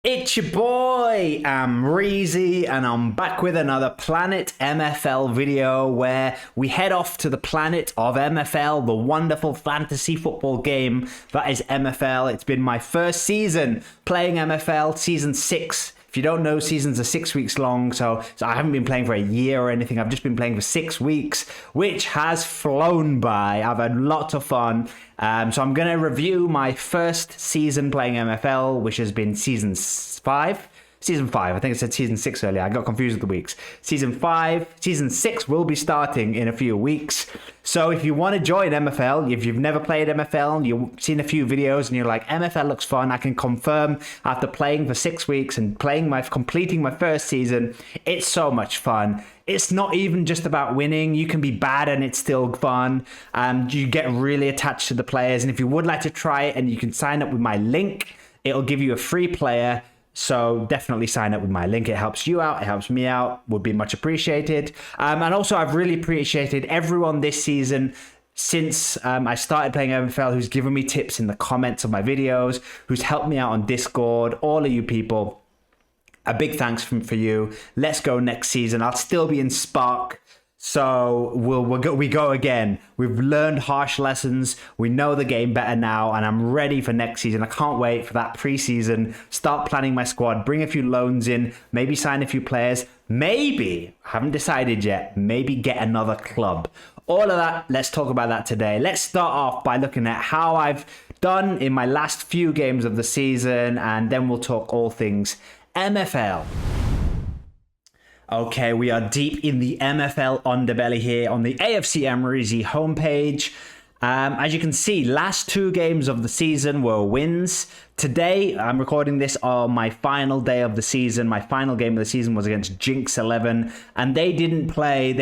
It's your boy, Amreezy, and I'm back with another Planet MFL video where we head off to the planet of MFL, the wonderful fantasy football game that is MFL. It's been my first season playing MFL, season 6. If you don't know, seasons are 6 weeks long, so I haven't been playing for a year or anything. I've just been playing for 6 weeks, which has flown by. I've had lots of fun. So I'm going to review my first season playing MFL, which has been season 5. Season 5. I think I said season 6 earlier. I got confused with the weeks. Season 5. Season 6 will be starting in a few weeks. So if you want to join MFL, if you've never played MFL, you've seen a few videos and you're like, MFL looks fun, I can confirm after playing for 6 weeks and completing my first season, it's so much fun. It's not even just about winning. You can be bad and it's still fun. You get really attached to the players. And if you would like to try it, and you can sign up with my link, it'll give you a free player. So definitely sign up with my link. It helps you out. It helps me out. Would be much appreciated. And also, I've really appreciated everyone this season since I started playing MFL who's given me tips in the comments of my videos, who's helped me out on Discord. All of you people, a big thanks for you. Let's go next season. I'll still be in Spark. So we go again. We've learned harsh lessons. We know the game better now, and I'm ready for next season. I can't wait for that preseason. Start planning my squad, bring a few loans in, maybe sign a few players, maybe, haven't decided yet, maybe get another club. All of that, let's talk about that today. Let's start off by looking at how I've done in my last few games of the season, and then we'll talk all things MFL. Okay, we are deep in the MFL underbelly here on the AFC Amreezy homepage. As you can see, last 2 games of the season were wins. Today, I'm recording this on my final day of the season. My final game of the season was against Jinx 11, and they didn't play.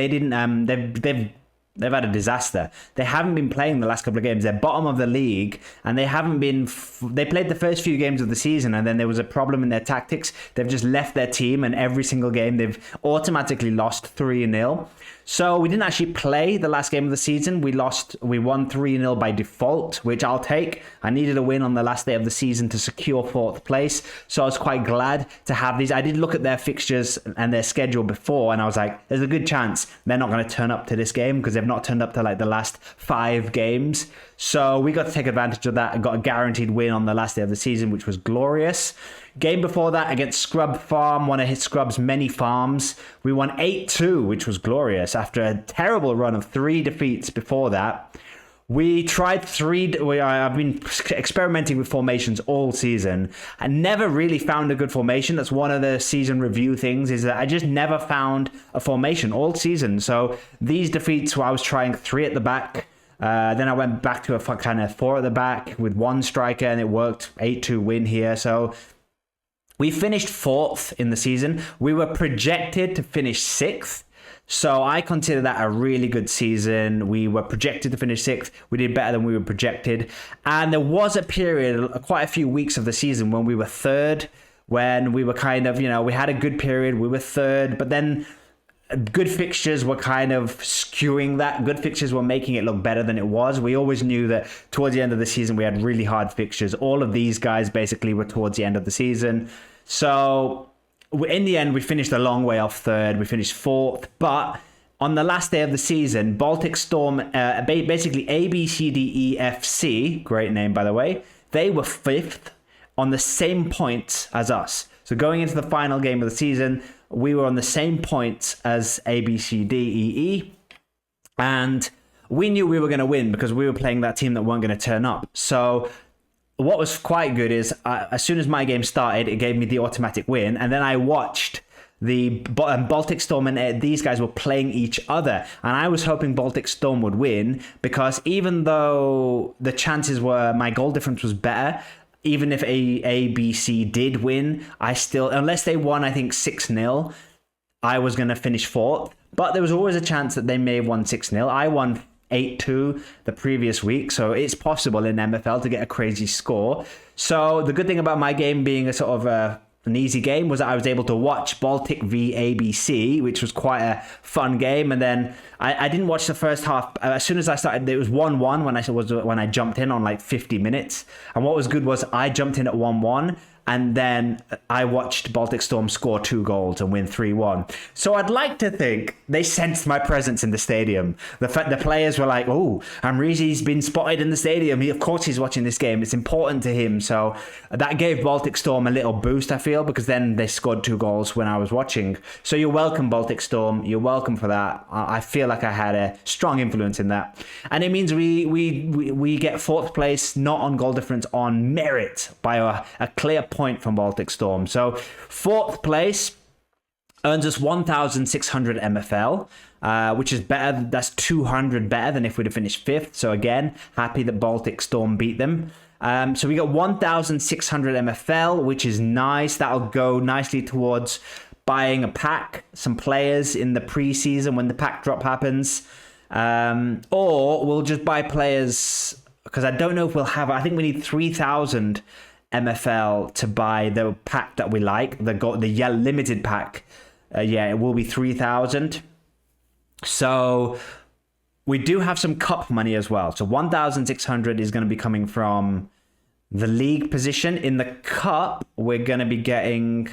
They've had a disaster. They haven't been playing the last couple of games. They're bottom of the league, and they haven't been... They played the first few games of the season, and then there was a problem in their tactics. They've just left their team, and every single game they've automatically lost 3-0. So we didn't actually play the last game of the season. We won 3-0 by default, which I'll take. I needed a win on the last day of the season to secure 4th place. So I was quite glad to have these. I did look at their fixtures and their schedule before, and I was like, there's a good chance they're not going to turn up to this game because they've not turned up to like the last 5 games. So we got to take advantage of that and got a guaranteed win on the last day of the season, which was glorious. Game before that against Scrub Farm, one of Scrub's many farms. We won 8-2, which was glorious after a terrible run of 3 defeats before that. We tried I've been experimenting with formations all season. I never really found a good formation. That's one of the season review things, is that I just never found a formation all season. So these defeats where I was trying 3 at the back, then I went back to a kind of 4 at the back with 1 striker, and it worked. 8-2 win here. So we finished 4th in the season. We were projected to finish 6th. So I consider that a really good season. We were projected to finish 6th. We did better than we were projected. And there was a period, quite a few weeks of the season, when we were 3rd, when we were kind of, we had a good period. We were 3rd, but then good fixtures were kind of skewing that. Good fixtures were making it look better than it was. We always knew that towards the end of the season, we had really hard fixtures. All of these guys basically were towards the end of the season. So in the end, we finished a long way off 3rd. We finished 4th. But on the last day of the season, Baltic Storm, basically ABCDEFC, great name, by the way, they were 5th on the same points as us. So going into the final game of the season, we were on the same points as ABCDEE. And we knew we were going to win because we were playing that team that weren't going to turn up. So what was quite good is as soon as my game started, it gave me the automatic win. And then I watched the Baltic Storm and these guys were playing each other. And I was hoping Baltic Storm would win because even though the chances were my goal difference was better, even if ABC did win, I still, unless they won, I think 6-0, I was going to finish 4th. But there was always a chance that they may have won 6-0. I won 8-2 the previous week, so it's possible in MFL to get a crazy score. So the good thing about my game being a sort of an easy game was that I was able to watch Baltic v ABC, which was quite a fun game. And then I didn't watch the first half. As soon as I started, it was 1-1 when I jumped in on like 50 minutes. And what was good was I jumped in at 1-1. and then I watched Baltic Storm score 2 goals and win 3-1. So I'd like to think they sensed my presence in the stadium. The fact the players were like, oh, Amreezy's been spotted in the stadium. Of course he's watching this game. It's important to him. So that gave Baltic Storm a little boost, I feel, because then they scored 2 goals when I was watching. So you're welcome, Baltic Storm. You're welcome for that. I feel like I had a strong influence in that. And it means we get 4th place, not on goal difference, on merit by a clear point from Baltic Storm. So 4th place earns us 1,600 MFL, which is better. That's 200 better than if we'd have finished 5th. So again, happy that Baltic Storm beat them. So we got 1,600 MFL, which is nice. That'll go nicely towards buying a pack, some players in the preseason when the pack drop happens. Or we'll just buy players, because I don't know if we'll have, I think we need 3,000 MFL to buy the pack that we like, the limited pack. Yeah, it will be 3,000. So we do have some cup money as well. So 1,600 is going to be coming from the league position. In the cup, we're going to be getting,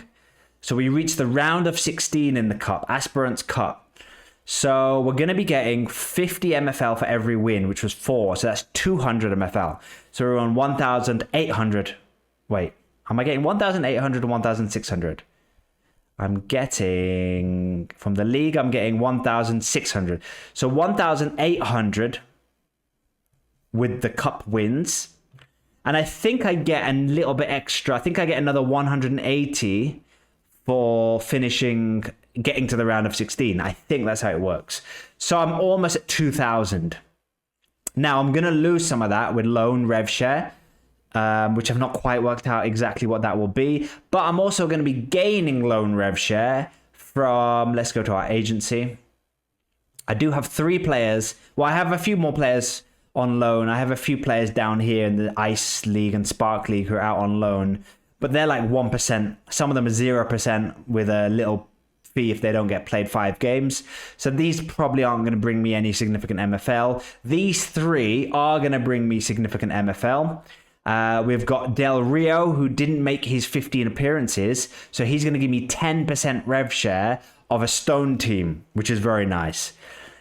so we reached the round of 16 in the cup, Aspirants Cup. So we're going to be getting 50 MFL for every win, which was 4. So that's 200 MFL. So we're on 1,800. Wait, am I getting 1,800 or 1,600? I'm getting, from the league, I'm getting 1,600. So 1,800 with the cup wins. And I think I get a little bit extra. I think I get another 180 for finishing, getting to the round of 16. I think that's how it works. So I'm almost at 2,000. Now I'm going to lose some of that with loan rev share. Which I've not quite worked out exactly what that will be. But I'm also going to be gaining loan rev share from, let's go to our agency. I do have 3 players. Well, I have a few more players on loan. I have a few players down here in the Ice League and Spark League who are out on loan. But they're like 1%. Some of them are 0% with a little fee if they don't get played 5 games. So these probably aren't going to bring me any significant MFL. These 3 are going to bring me significant MFL. We've got Del Rio, who didn't make his 15 appearances, so he's going to give me 10% rev share of a Stone team, which is very nice.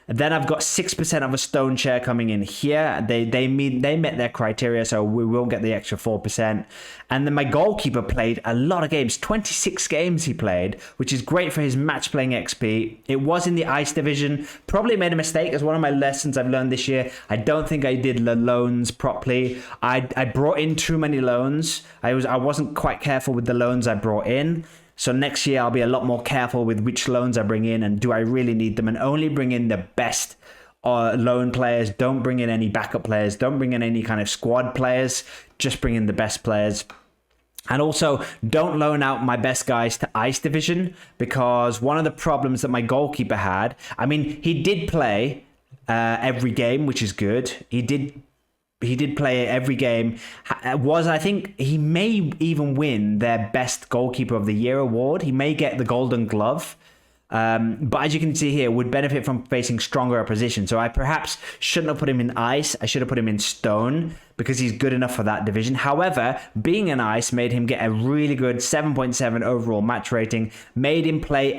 And then I've got 6% of a Stone share coming in here. They met their criteria, so we will get the extra 4%. And then my goalkeeper played a lot of games, 26 games he played, which is great for his match playing XP. It was in the Ice division. Probably made a mistake as one of my lessons I've learned this year. I don't think I did the loans properly. I brought in too many loans. I wasn't quite careful with the loans I brought in. So next year, I'll be a lot more careful with which loans I bring in and do I really need them, and only bring in the best loan players. Don't bring in any backup players. Don't bring in any kind of squad players. Just bring in the best players. And also, don't loan out my best guys to Ice Division, because one of the problems that my goalkeeper had, I mean, he did play every game, which is good. He did play every game. I think he may even win their best goalkeeper of the year award. He may get the Golden Glove. But as you can see here, would benefit from facing stronger opposition. So I perhaps shouldn't have put him in Ice. I should have put him in Stone, because he's good enough for that division. However, being in Ice made him get a really good 7.7 overall match rating, made him play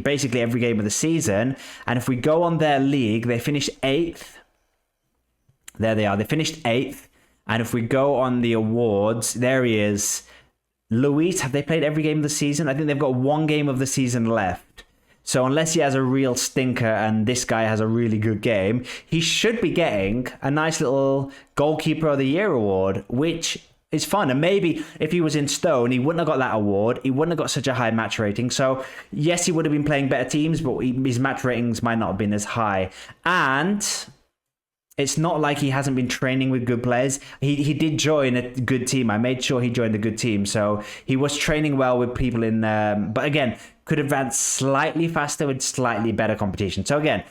basically every game of the season. And if we go on their league, they finished 8th. There they are. They finished 8th. And if we go on the awards, there he is. Luis, have they played every game of the season? I think they've got 1 game of the season left. So unless he has a real stinker and this guy has a really good game, he should be getting a nice little Goalkeeper of the Year award, which is fun. And maybe if he was in Stone, he wouldn't have got that award. He wouldn't have got such a high match rating. So yes, he would have been playing better teams, but his match ratings might not have been as high. And it's not like he hasn't been training with good players. He did join a good team. I made sure he joined a good team. So he was training well with people in... but again, could advance slightly faster with slightly better competition. So again,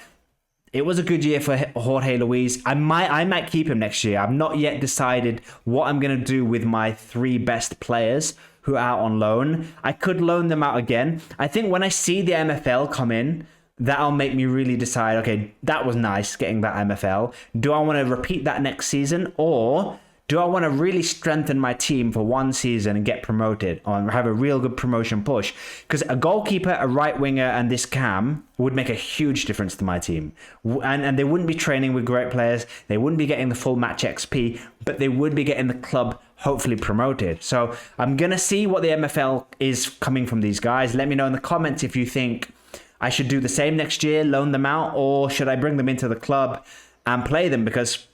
it was a good year for Jorge Luis. I might keep him next year. I've not yet decided what I'm going to do with my 3 best players who are out on loan. I could loan them out again. I think when I see the MFL come in, that'll make me really decide, okay, that was nice getting that MFL. Do I want to repeat that next season, or do I want to really strengthen my team for one season and get promoted or have a real good promotion push? Because a goalkeeper, a right winger, and this cam would make a huge difference to my team. And they wouldn't be training with great players. They wouldn't be getting the full match XP, but they would be getting the club hopefully promoted. So I'm going to see what the MFL is coming from these guys. Let me know in the comments if you think I should do the same next year, loan them out, or should I bring them into the club and play them? Because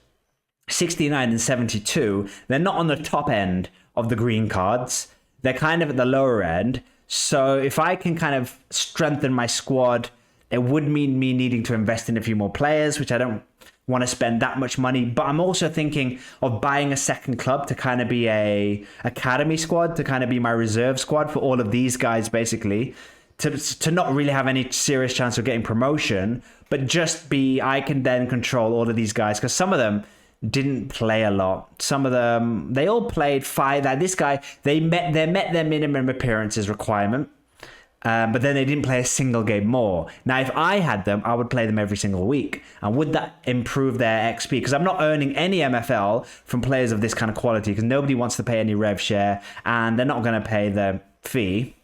69 and 72, they're not on the top end of the green cards. They're kind of at the lower end. So if I can kind of strengthen my squad, it would mean me needing to invest in a few more players, which I don't want to spend that much money. But I'm also thinking of buying a second club to kind of be a academy squad, to kind of be my reserve squad for all of these guys, basically, to not really have any serious chance of getting promotion, but just be, I can then control all of these guys, because some of them didn't play a lot. Some of them, they all played five. This guy, they met their minimum appearances requirement, but then they didn't play a single game more. Now, if I had them, I would play them every single week. And would that improve their XP? Because I'm not earning any MFL from players of this kind of quality, because nobody wants to pay any rev share, and they're not going to pay the fee.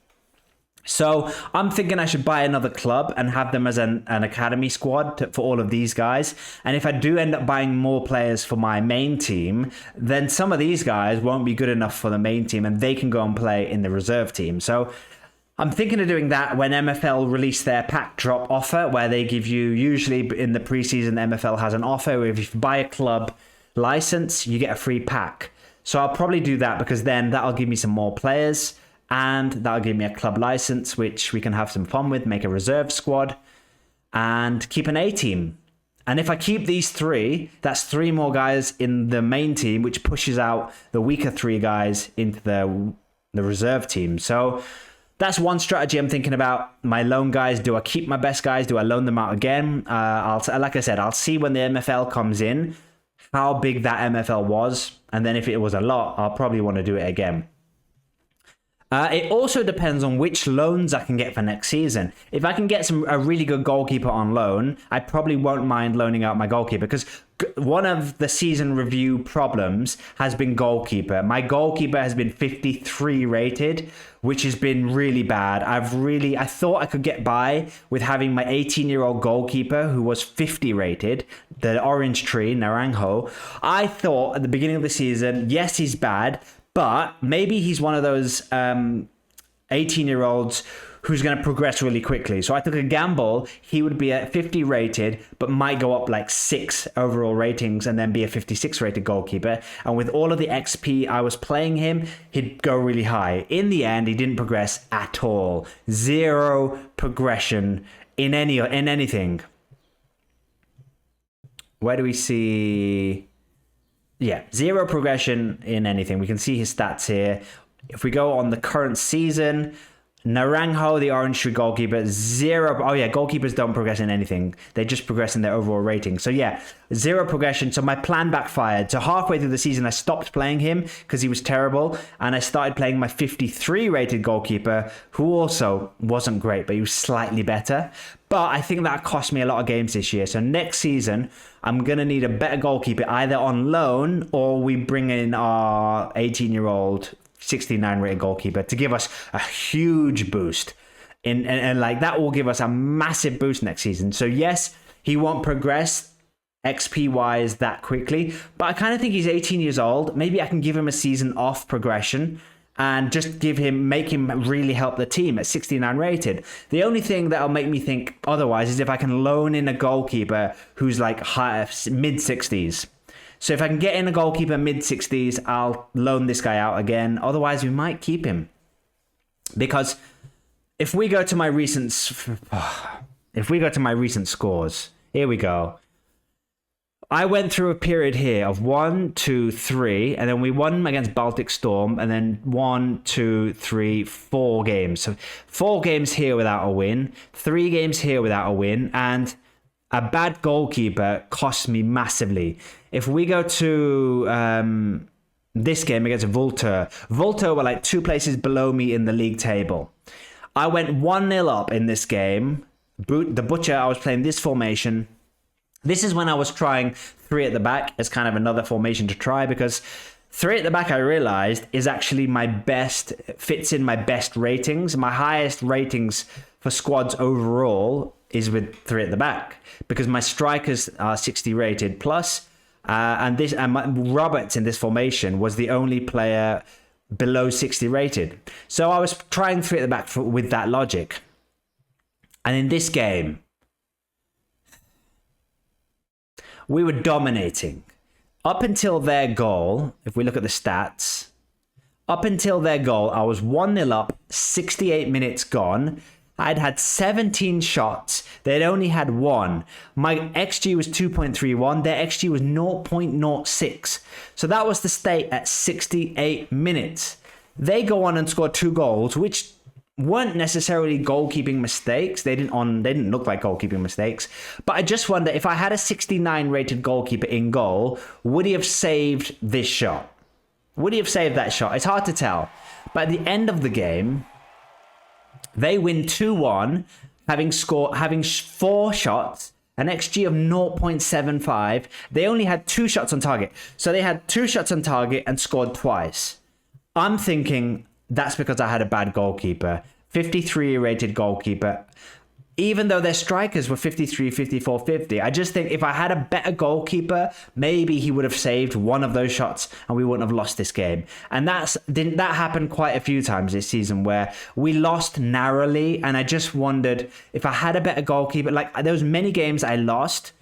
So I'm thinking I should buy another club and have them as an academy squad for all of these guys. And if I do end up buying more players for my main team, then some of these guys won't be good enough for the main team and they can go and play in the reserve team. So I'm thinking of doing that when MFL release their pack drop offer, where they give you, usually in the preseason, MFL has an offer where if you buy a club license, you get a free pack. So I'll probably do that, because then that'll give me some more players. And that'll give me a club license, which we can have some fun with, make a reserve squad, and keep an A team. And if I keep these three, that's three more guys in the main team, which pushes out the weaker three guys into the reserve team. So that's one strategy I'm thinking about. My loan guys, do I keep my best guys? Do I loan them out again? Like I said, I'll see when the MFL comes in, how big that MFL was. And then if it was a lot, I'll probably want to do it again. It also depends on which loans I can get for next season. If I can get a really good goalkeeper on loan, I probably won't mind loaning out my goalkeeper, because one of the season review problems has been goalkeeper. My goalkeeper has been 53 rated, which has been really bad. I thought I could get by with having my 18-year-old goalkeeper who was 50 rated, the orange tree, Naranjo. I thought at the beginning of the season, yes, he's bad, but maybe he's one of those 18-year-olds who's going to progress really quickly. So I took a gamble. He would be at 50 rated, but might go up like 6 overall ratings and then be a 56 rated goalkeeper. And with all of the XP I was playing him, he'd go really high. In the end, he didn't progress at all. 0 progression in anything. Where do we see... Yeah, 0 progression in anything. We can see his stats here. If we go on the current season, Naranjo, the orange tree goalkeeper, 0. Oh yeah, goalkeepers don't progress in anything. They just progress in their overall rating. So yeah, 0 progression. So my plan backfired. So halfway through the season, I stopped playing him because he was terrible. And I started playing my 53 rated goalkeeper, who also wasn't great, but he was slightly better. But I think that cost me a lot of games this year. So next season, I'm going to need a better goalkeeper, either on loan or we bring in our 18-year-old 69 rated goalkeeper to give us a huge boost. And like that will give us a massive boost next season. So yes, he won't progress XP wise that quickly, but I kind of think he's 18 years old. Maybe I can give him a season off progression and just make him really help the team at 69 rated. The only thing that'll make me think otherwise is if I can loan in a goalkeeper who's like mid-60s. So if I can get in a goalkeeper mid-60s, I'll loan this guy out again. Otherwise, we might keep him. Because if we go to my recent scores, here we go. I went through a period here of 1, 2, 3, and then we won against Baltic Storm, and then 1, 2, 3, 4 games. So 4 games here without a win, 3 games here without a win, and a bad goalkeeper cost me massively. If we go to this game against Vulture were like 2 places below me in the league table. I went 1-0 up in this game. The Butcher, I was playing this formation. This is when I was trying 3 at the back as kind of another formation to try, because Three at the back, I realized, is actually fits in my best ratings. My highest ratings for squads overall is with three at the back, because my strikers are 60 rated plus, and Roberts in this formation was the only player below 60 rated. So I was trying three at the back with that logic. And in this game, we were dominating. Up until their goal, if we look at the stats, up until their goal, I was 1-0 up, 68 minutes gone. I'd had 17 shots. They'd only had one. My XG was 2.31. Their XG was 0.06. So that was the state at 68 minutes. They go on and score 2 goals, which weren't necessarily goalkeeping mistakes. They didn't look like goalkeeping mistakes. But I just wonder, if I had a 69 rated goalkeeper in goal, would he have saved this shot? Would he have saved that shot? It's hard to tell. But at the end of the game, they win 2-1, having 4 shots, an XG of 0.75. They only had 2 shots on target. So they had 2 shots on target and scored twice. I'm thinking that's because I had a bad goalkeeper. 53 rated goalkeeper. Even though their strikers were 53, 54, 50. I just think if I had a better goalkeeper, maybe he would have saved one of those shots and we wouldn't have lost this game. And that happened quite a few times this season, where we lost narrowly. And I just wondered if I had a better goalkeeper. Like, there was many games I lost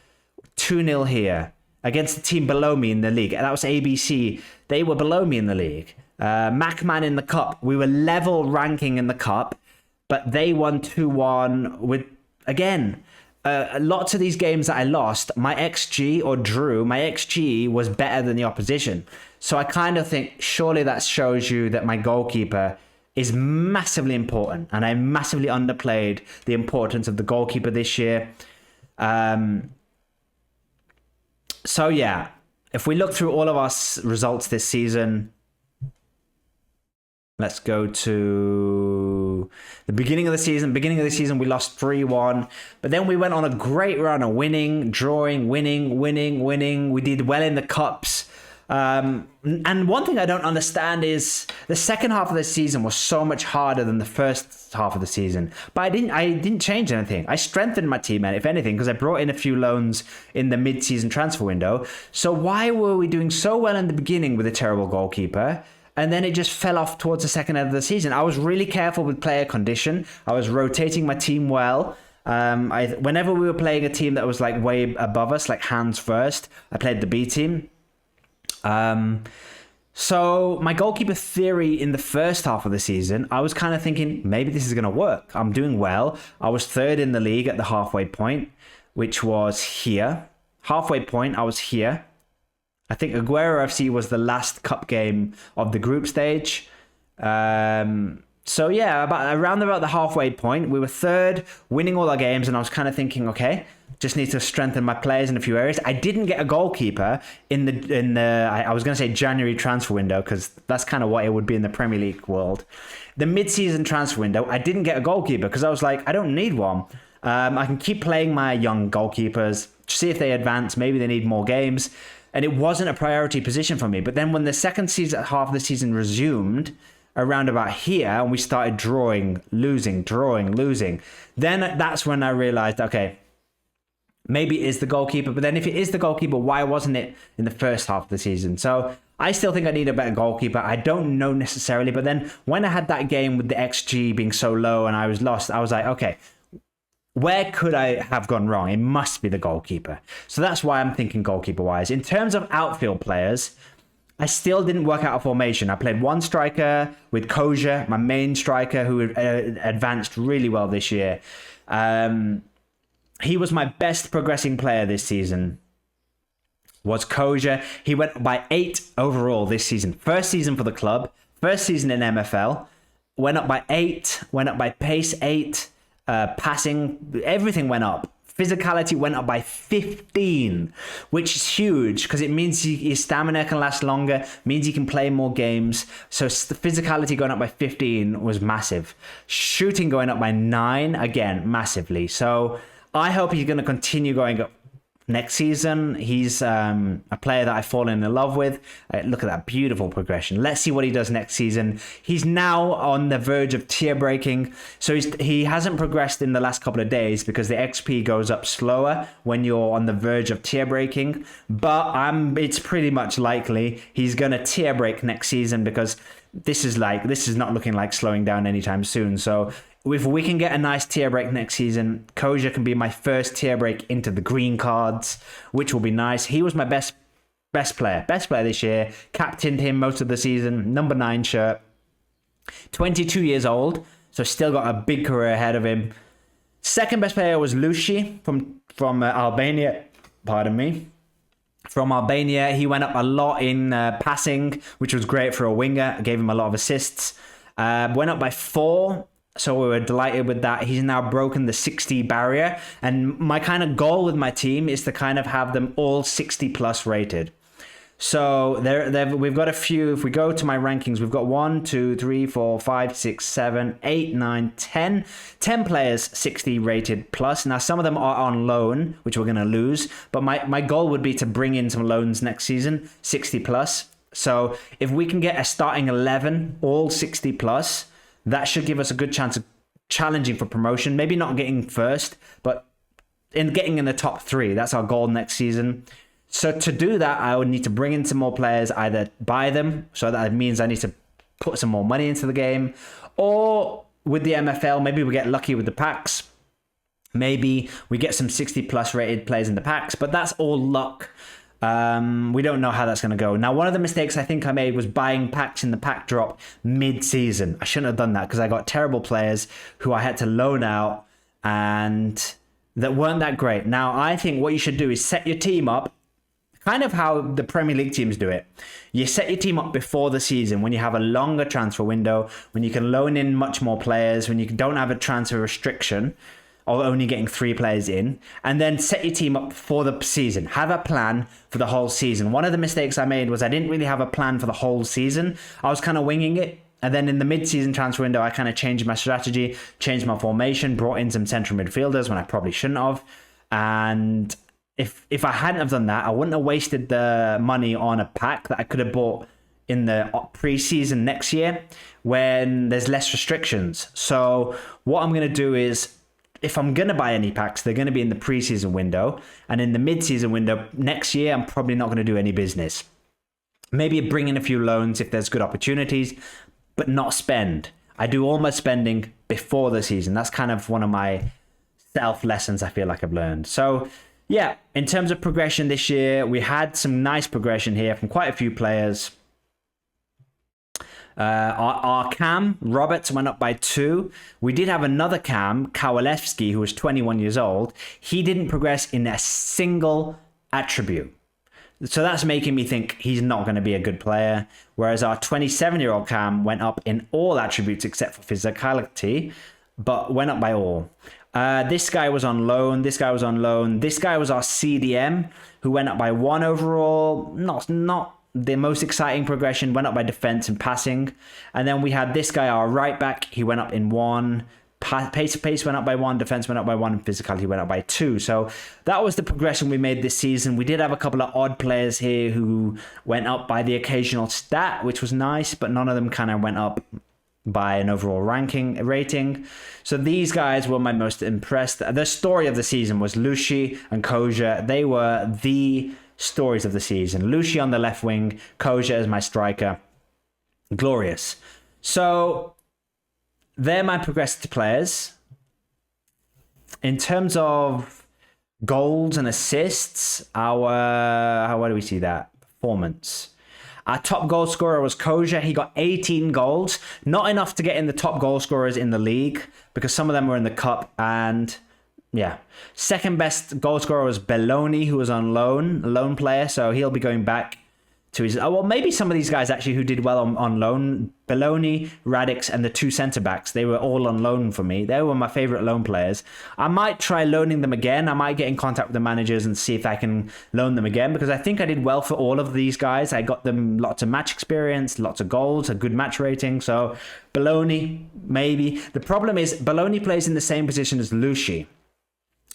2-0 here against the team below me in the league. And that was ABC. They were below me in the league. Macman in the cup, we were level ranking in the cup, but they won 2-1 with, again, lots of these games that I lost, my XG was better than the opposition. So I kind of think surely that shows you that my goalkeeper is massively important, and I massively underplayed the importance of the goalkeeper this year. So yeah, if we look through all of our results this season, let's go to the beginning of the season. Beginning of the season, we lost 3-1. But then we went on a great run of winning, drawing, winning. We did well in the cups. And one thing I don't understand is the second half of the season was so much harder than the first half of the season. But I didn't change anything. I strengthened my team, if anything, because I brought in a few loans in the mid-season transfer window. So why were we doing so well in the beginning with a terrible goalkeeper? And then it just fell off towards the second end of the season. I was really careful with player condition. I was rotating my team well. Whenever we were playing a team that was like way above us, like hands first, I played the B team. So my goalkeeper theory in the first half of the season, I was kind of thinking, maybe this is going to work. I'm doing well. I was third in the league at the halfway point, which was here. Halfway point, I was here. I think Aguero FC was the last cup game of the group stage. So yeah, around about the halfway point, we were third, winning all our games, and I was kind of thinking, okay, just need to strengthen my players in a few areas. I didn't get a goalkeeper in the I was going to say January transfer window, because that's kind of what it would be in the Premier League world. The mid-season transfer window, I didn't get a goalkeeper because I was like, I don't need one. I can keep playing my young goalkeepers, see if they advance. Maybe they need more games. And it wasn't a priority position for me. But then when the second season, half of the season resumed, around about here, and we started drawing, losing, then that's when I realized, okay, maybe it is the goalkeeper. But then if it is the goalkeeper, why wasn't it in the first half of the season? So I still think I need a better goalkeeper. I don't know necessarily. But then when I had that game with the XG being so low and I was lost, I was like, okay, where could I have gone wrong? It must be the goalkeeper. So that's why I'm thinking goalkeeper-wise. In terms of outfield players, I still didn't work out a formation. I played one striker with Koja, my main striker, who advanced really well this year. He was my best progressing player this season, was Koja. He went by 8 overall this season. First season for the club, first season in MFL. Went up by 8, went up by pace 8. Passing, everything went up. Physicality went up by 15, which is huge because it means his stamina can last longer, means he can play more games. So the physicality going up by 15 was massive. Shooting going up by 9, again, massively. So I hope he's going to continue going up next season. He's a player that I've fallen in love with. Look at that beautiful progression. Let's see what he does next season. He's now on the verge of tier breaking. So he hasn't progressed in the last couple of days because the XP goes up slower when you're on the verge of tier breaking. But it's pretty much likely he's going to tier break next season because this is not looking like slowing down anytime soon. So if we can get a nice tier break next season, Koja can be my first tier break into the green cards, which will be nice. He was my best player this year. Captained him most of the season. Number 9 shirt. 22 years old, so still got a big career ahead of him. Second best player was Lushi from Albania. Pardon me. From Albania, he went up a lot in passing, which was great for a winger. Gave him a lot of assists. Went up by 4. So we were delighted with that. He's now broken the 60 barrier. And my kind of goal with my team is to kind of have them all 60 plus rated. So we've got a few. If we go to my rankings, we've got 1, 2, 3, 4, 5, 6, 7, 8, 9, 10. 10 players 60 rated plus. Now, some of them are on loan, which we're going to lose. But my goal would be to bring in some loans next season, 60 plus. So if we can get a starting 11, all 60 plus, that should give us a good chance of challenging for promotion. Maybe not getting first, but getting in the top 3. That's our goal next season. So to do that, I would need to bring in some more players, either buy them, so that means I need to put some more money into the game, or with the MFL, maybe we get lucky with the packs. Maybe we get some 60 plus rated players in the packs, but that's all luck. We don't know how that's going to go. Now, one of the mistakes I think I made was buying packs in the pack drop mid-season. I shouldn't have done that because I got terrible players who I had to loan out and that weren't that great. Now, I think what you should do is set your team up kind of how the Premier League teams do it. You set your team up before the season when you have a longer transfer window, when you can loan in much more players, when you don't have a transfer restriction, or only getting 3 players in, and then set your team up for the season. Have a plan for the whole season. One of the mistakes I made was I didn't really have a plan for the whole season. I was kind of winging it. And then in the mid-season transfer window, I kind of changed my strategy, changed my formation, brought in some central midfielders when I probably shouldn't have. And if I hadn't have done that, I wouldn't have wasted the money on a pack that I could have bought in the pre-season next year when there's less restrictions. So what I'm going to do is, if I'm going to buy any packs, they're going to be in the preseason window. And in the mid-season window next year, I'm probably not going to do any business. Maybe bring in a few loans if there's good opportunities, but not spend. I do all my spending before the season. That's kind of one of my self-lessons I feel like I've learned. So, yeah, in terms of progression this year, we had some nice progression here from quite a few players. Our Cam, Roberts, went up by 2. We did have another Cam, Kowalewski, who was 21 years old. He didn't progress in a single attribute. So that's making me think he's not going to be a good player. Whereas our 27-year-old Cam went up in all attributes except for physicality, but went up by all. This guy was on loan. This guy was on loan. This guy was our CDM, who went up by 1 overall. Not the most exciting progression, went up by defense and passing. And then we had this guy, our right back. He went up in 1. Pace went up by 1. Defense went up by 1. And physicality went up by 2. So that was the progression we made this season. We did have a couple of odd players here who went up by the occasional stat, which was nice, but none of them kind of went up by an overall rating. So these guys were my most impressed. The story of the season was Lushi and Koja. They were the stories of the season. Lushi on the left wing, Koja as my striker. Glorious. So they're my progressed players. In terms of goals and assists, where do we see that? Performance. Our top goal scorer was Koja. He got 18 goals. Not enough to get in the top goal scorers in the league because some of them were in the cup. And yeah, second best goal scorer was Belloni, who was on loan, a loan player. So he'll be going back to his... well, maybe some of these guys actually who did well on loan. Belloni, Radix, and the 2 centre-backs. They were all on loan for me. They were my favourite loan players. I might try loaning them again. I might get in contact with the managers and see if I can loan them again, because I think I did well for all of these guys. I got them lots of match experience, lots of goals, a good match rating. So Belloni, maybe. The problem is Belloni plays in the same position as Lushi.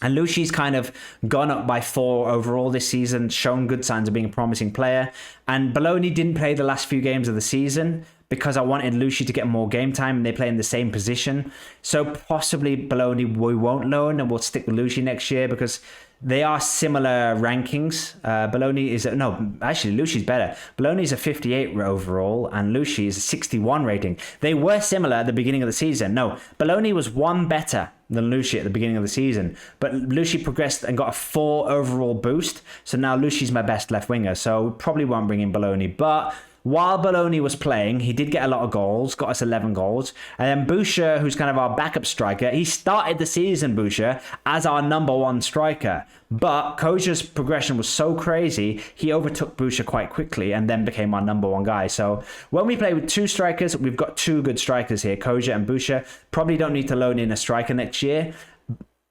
And Luci's kind of gone up by 4 overall this season, shown good signs of being a promising player. And Bologna didn't play the last few games of the season because I wanted Luci to get more game time, and they play in the same position. So possibly Bologna we won't loan, and we'll stick with Luci next year because they are similar rankings. Bologna is actually Luci's better. Bologna is a 58 overall, and Luci is a 61 rating. They were similar at the beginning of the season. No, Bologna was one better than Luci at the beginning of the season, but Luci progressed and got a 4 overall boost. So now Luci's my best left winger. So probably won't bring in Bologna, but while Bologna was playing, he did get a lot of goals, got us 11 goals. And then Boucher, who's kind of our backup striker, he started the season, Boucher, as our number 1 striker. But Koja's progression was so crazy, he overtook Boucher quite quickly and then became our number 1 guy. So when we play with 2 strikers, we've got 2 good strikers here, Koja and Boucher. Probably don't need to loan in a striker next year.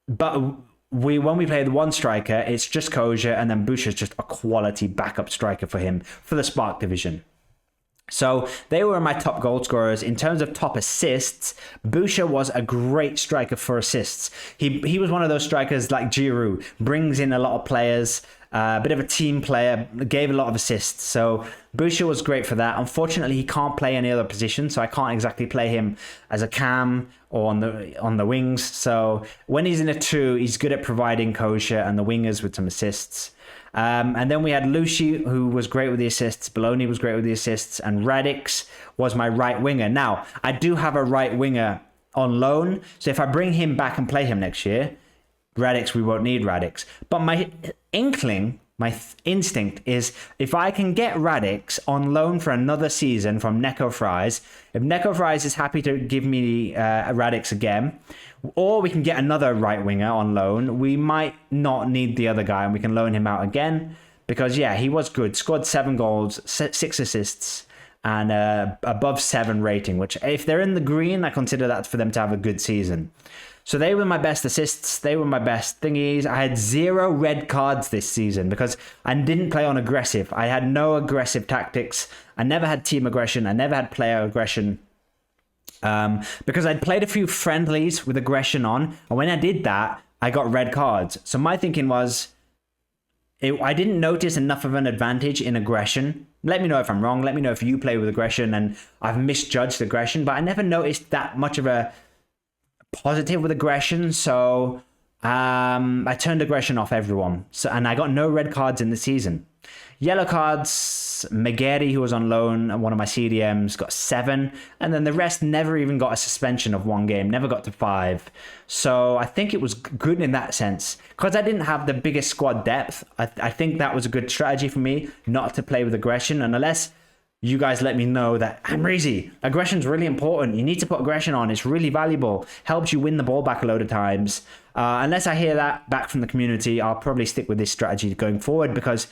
But when we play with 1 striker, it's just Koja, and then Boucher's just a quality backup striker for him for the Spark division. So they were my top goal scorers. In terms of top assists, Boucher was a great striker for assists. He was one of those strikers like Giroud, brings in a lot of players, a bit of a team player, gave a lot of assists. So Boucher was great for that. Unfortunately, he can't play any other position, so I can't exactly play him as a cam or on the wings. So when he's in a 2, he's good at providing Kosher and the wingers with some assists. And then we had Luci, who was great with the assists. Bologna was great with the assists. And Radix was my right winger. Now, I do have a right winger on loan. So if I bring him back and play him next year, Radix, we won't need Radix. But my inkling, my instinct is if I can get Radix on loan for another season from Neko Fries, if Neko Fries is happy to give me Radix again, or we can get another right winger on loan, we might not need the other guy and we can loan him out again. Because, yeah, he was good. Scored 7 goals, 6 assists, and above 7 rating, which if they're in the green, I consider that for them to have a good season. So they were my best assists. They were my best thingies. I had 0 red cards this season because I didn't play on aggressive. I had no aggressive tactics. I never had team aggression. I never had player aggression. Because I'd played a few friendlies with aggression on, and when I did that, I got red cards. So my thinking was, I didn't notice enough of an advantage in aggression. Let me know if I'm wrong. Let me know if you play with aggression and I've misjudged aggression, but I never noticed that much of a positive with aggression. So I turned aggression off everyone. And I got no red cards in the season. Yellow cards, Megeri, who was on loan, one of my CDMs, got 7. And then the rest never even got a suspension of 1 game, never got to 5. So I think it was good in that sense. Because I didn't have the biggest squad depth, I think that was a good strategy for me, not to play with aggression. And unless you guys let me know that, Amreezy, aggression's really important. You need to put aggression on. It's really valuable. Helps you win the ball back a load of times. Unless I hear that back from the community, I'll probably stick with this strategy going forward because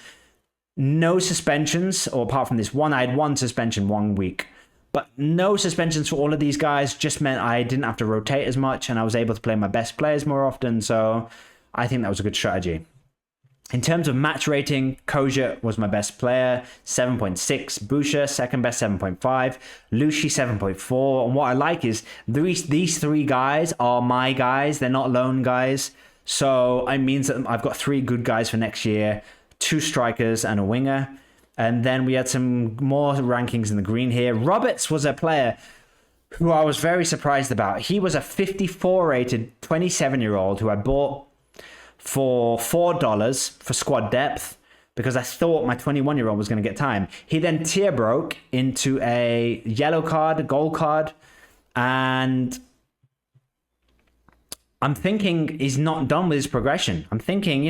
no suspensions, or apart from this one, I had 1 suspension 1 week. But no suspensions for all of these guys just meant I didn't have to rotate as much and I was able to play my best players more often. So I think that was a good strategy. In terms of match rating, Koja was my best player, 7.6. Boucher, second best, 7.5. Luci, 7.4. And what I like is these 3 guys are my guys. They're not loan guys. So it means that I've got 3 good guys for next year, 2 strikers and a winger. And then we had some more rankings in the green here. Roberts was a player who I was very surprised about. He was a 54 rated 27-year-old who I bought for $4 for squad depth because I thought my 21-year-old was going to get time. He then tier broke into a yellow card, a gold card, and I'm thinking he's not done with his progression. I'm thinking,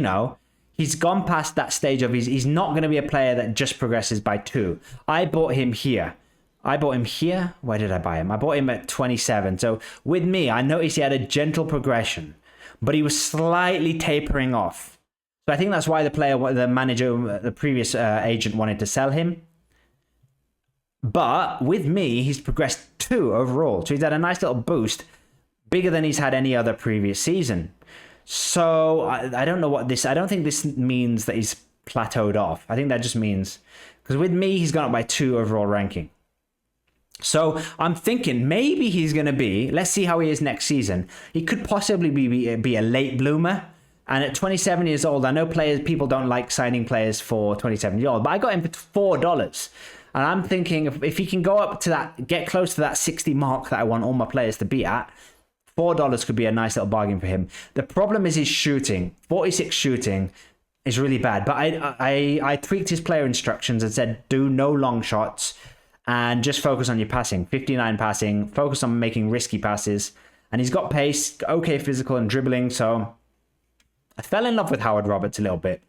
he's gone past that stage of he's not going to be a player that just progresses by 2. I bought him here. Where did I buy him? I bought him at 27. So with me, I noticed he had a gentle progression, but he was slightly tapering off. So I think that's why the manager, the previous agent wanted to sell him. But with me, he's progressed 2 overall. So he's had a nice little boost, bigger than he's had any other previous season. So I don't know I don't think this means that he's plateaued off. I think that just means, because with me, he's gone up by 2 overall ranking. So I'm thinking maybe he's going to be, let's see how he is next season. He could possibly be a late bloomer And at 27 years old, I know people don't like signing players for 27 years old, but I got him for $4. And I'm thinking if he can go up to that, get close to that 60 mark that I want all my players to be at, $4 could be a nice little bargain for him. The problem is his shooting. 46 shooting is really bad. But I tweaked his player instructions and said, do no long shots and just focus on your passing. 59 passing, focus on making risky passes. And he's got pace, okay physical and dribbling. So I fell in love with Howard Roberts a little bit.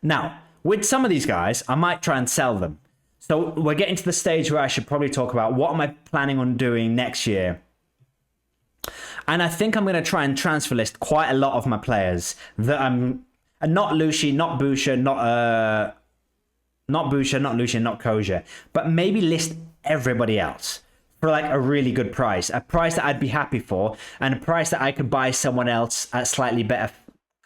Now, with some of these guys, I might try and sell them. So we're getting to the stage where I should probably talk about what am I planning on doing next year. And I think I'm going to try and transfer list quite a lot of my players that I'm not Lucy, not Boucher, not Boucher, not Lucian, not Kosher, but maybe list everybody else for like a really good price, a price that I'd be happy for, and a price that I could buy someone else at slightly better.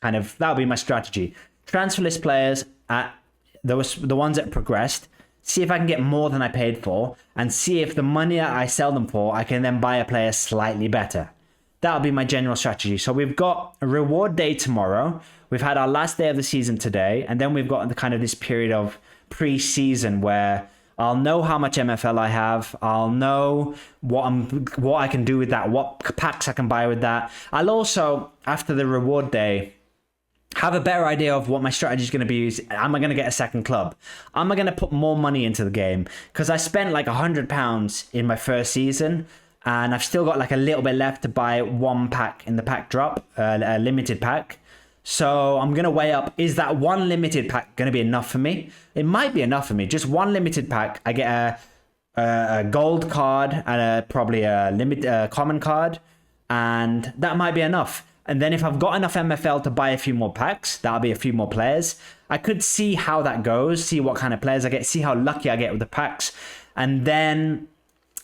Kind of that would be my strategy. Transfer list players at the ones that progressed. See if I can get more than I paid for, and see if the money that I sell them for, I can then buy a player slightly better. That'll be my general strategy. So we've got a reward day tomorrow. We've had our last day of the season today, and then we've got the kind of this period of pre-season where I'll know how much MFL I have. I'll know what I can do with that, what packs I can buy with that. I'll also, after the reward day, have a better idea of what my strategy is going to be. Am I going to get a second club? Am I going to put more money into the game? Because I spent like £100 in my first season, and I've still got like a little bit left to buy one pack in the pack drop, a limited pack. So I'm going to weigh up, is that one limited pack going to be enough for me? It might be enough for me. Just one limited pack. I get a gold card and probably a common card, and that might be enough. And then if I've got enough MFL to buy a few more packs, that'll be a few more players. I could see how that goes, see what kind of players I get, see how lucky I get with the packs. And then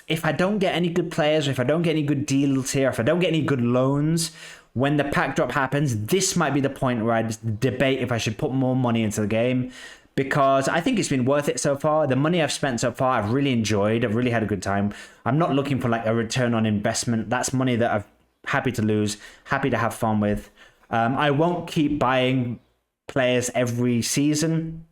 if I don't get any good players, or if I don't get any good deals here, if I don't get any good loans, when the pack drop happens, this might be the point where I just debate if I should put more money into the game, because I think it's been worth it so far. The money I've spent so far, I've really enjoyed. I've really had a good time. I'm not looking for like a return on investment. That's money that I've happy to lose, happy to have fun with. I won't keep buying players every season,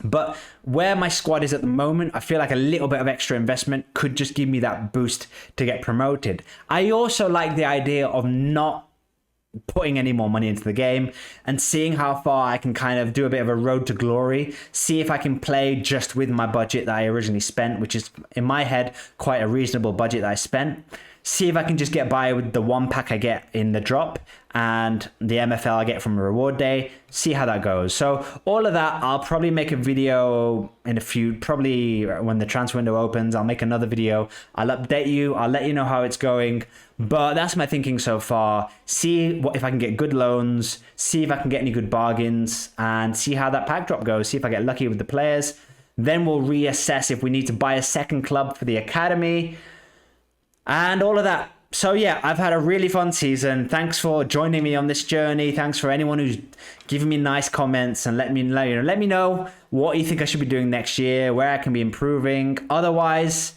but where my squad is at the moment, I feel like a little bit of extra investment could just give me that boost to get promoted. I also like the idea of not putting any more money into the game and seeing how far I can kind of do a bit of a road to glory, see if I can play just with my budget that I originally spent, which is in my head quite a reasonable budget that I spent. See if I can just get by with the one pack I get in the drop and the MFL I get from a reward day. See how that goes. So all of that, I'll probably make a video in probably when the transfer window opens, I'll make another video. I'll update you. I'll let you know how it's going. But that's my thinking so far. See if I can get good loans, see if I can get any good bargains, and see how that pack drop goes. See if I get lucky with the players. Then we'll reassess if we need to buy a second club for the academy and all of that. So yeah, I've had a really fun season. Thanks for joining me on this journey. Thanks for anyone who's given me nice comments and let me know what you think I should be doing next year, where I can be improving. Otherwise,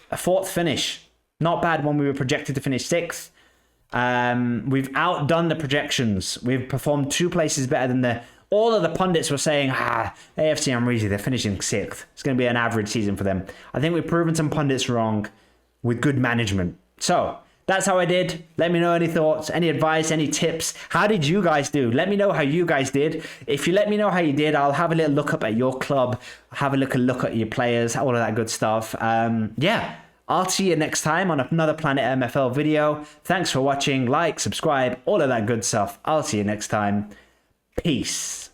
a fourth finish. Not bad when we were projected to finish sixth. We've outdone the projections. We've performed 2 places better than all of the pundits were saying, AFC Amreezy, they're finishing sixth. It's going to be an average season for them. I think we've proven some pundits wrong with good management. So that's how I did. Let me know any thoughts, any advice, any tips. How did you guys do? Let me know how you guys did. If you let me know how you did, I'll have a little look up at your club, have a look at your players, all of that good stuff. Yeah, I'll see you next time on another Planet MFL video. Thanks for watching. Like, subscribe, all of that good stuff. I'll see you next time. Peace.